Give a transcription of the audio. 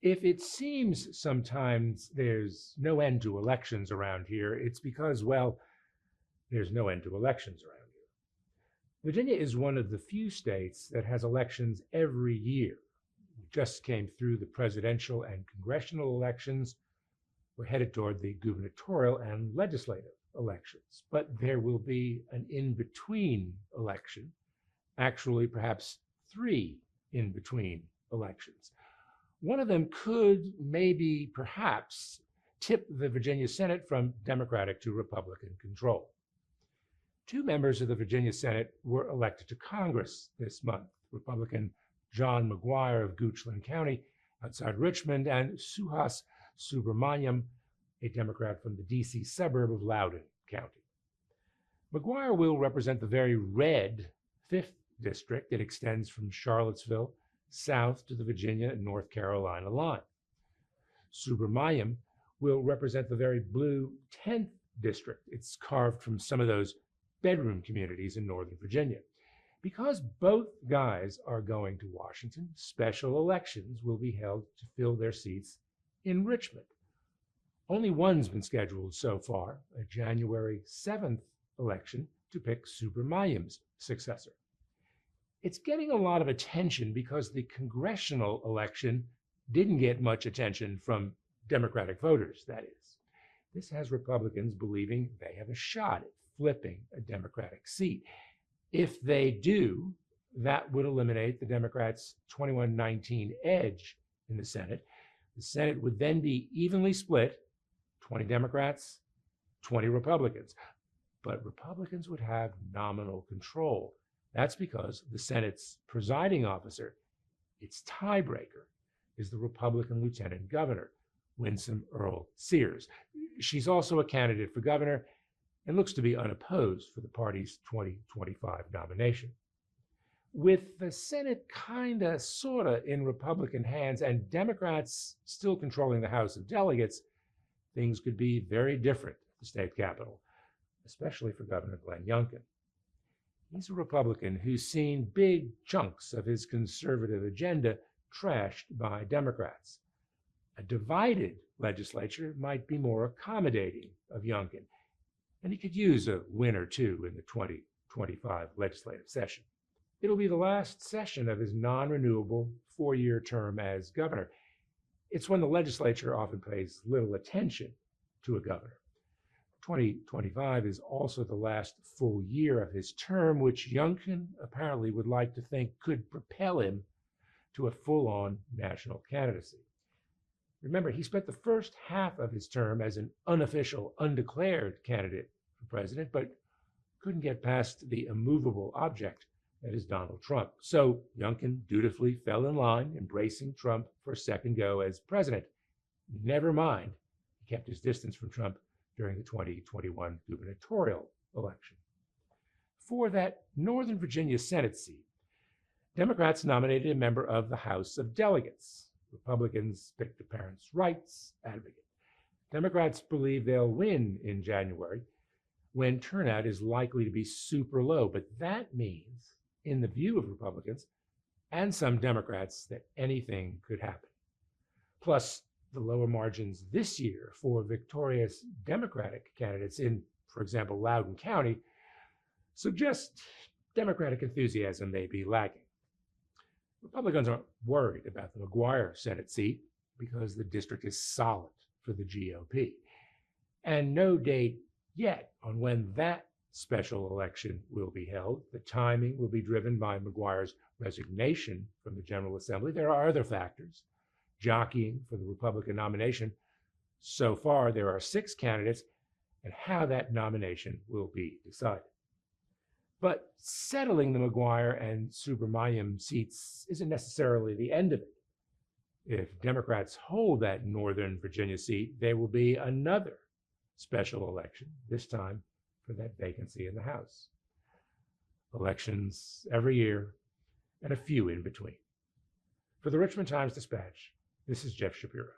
If it seems sometimes there's no end to elections around here, it's because, well, there's no end to elections around here. Virginia is one of the few states that has elections every year. We just came through the presidential and congressional elections. We're headed toward the gubernatorial and legislative elections. But there will be an in-between election, actually perhaps three in-between elections. One of them could maybe perhaps tip the Virginia Senate from Democratic to Republican control. Two members of the Virginia Senate were elected to Congress this month, Republican John McGuire of Goochland County outside Richmond, and Suhas Subramaniam, a Democrat from the D.C. suburb of Loudoun County. McGuire will represent the very red 5th District. It extends from Charlottesville south to the Virginia and North Carolina line. Subramaniam will represent the very blue 10th District. It's carved from some of those bedroom communities in Northern Virginia. Because both guys are going to Washington, special elections will be held to fill their seats in Richmond. Only one's been scheduled so far, a January 7th election to pick Subramaniam's successor. It's getting a lot of attention because the congressional election didn't get much attention from Democratic voters, that is. This has Republicans believing they have a shot at flipping a Democratic seat. If they do, that would eliminate the Democrats' 21-19 edge in the Senate. The Senate would then be evenly split, 20 Democrats, 20 Republicans. But Republicans would have nominal control. That's because the Senate's presiding officer, its tiebreaker, is the Republican Lieutenant Governor, Winsome Earl Sears. She's also a candidate for governor and looks to be unopposed for the party's 2025 nomination. With the Senate kinda, sorta in Republican hands and Democrats still controlling the House of Delegates, things could be very different at the state capitol, especially for Governor Glenn Youngkin. He's a Republican who's seen big chunks of his conservative agenda trashed by Democrats. A divided legislature might be more accommodating of Youngkin, and he could use a win or two in the 2025 legislative session. It'll be the last session of his non-renewable 4-year term as governor. It's when the legislature often pays little attention to a governor. 2025 is also the last full year of his term, which Youngkin apparently would like to think could propel him to a full-on national candidacy. Remember, he spent the first half of his term as an unofficial, undeclared candidate for president, but couldn't get past the immovable object that is Donald Trump. So Youngkin dutifully fell in line, embracing Trump for a second go as president. Never mind, he kept his distance from Trump during the 2021 gubernatorial election. For that Northern Virginia Senate seat, Democrats nominated a member of the House of Delegates. Republicans picked a parents' rights advocate. Democrats believe they'll win in January, when turnout is likely to be super low. But that means, in the view of Republicans and some Democrats, that anything could happen. Plus, the lower margins this year for victorious Democratic candidates in, for example, Loudoun County, suggest Democratic enthusiasm may be lagging. Republicans aren't worried about the McGuire Senate seat because the district is solid for the GOP. And no date yet on when that special election will be held. The timing will be driven by McGuire's resignation from the General Assembly. There are other factors jockeying for the Republican nomination. So far, there are 6 candidates, and how that nomination will be decided. But settling the McGuire and Subramaniam seats isn't necessarily the end of it. If Democrats hold that Northern Virginia seat, there will be another special election, this time for that vacancy in the House. Elections every year and a few in between. For the Richmond Times-Dispatch, this is Jeff Shapiro.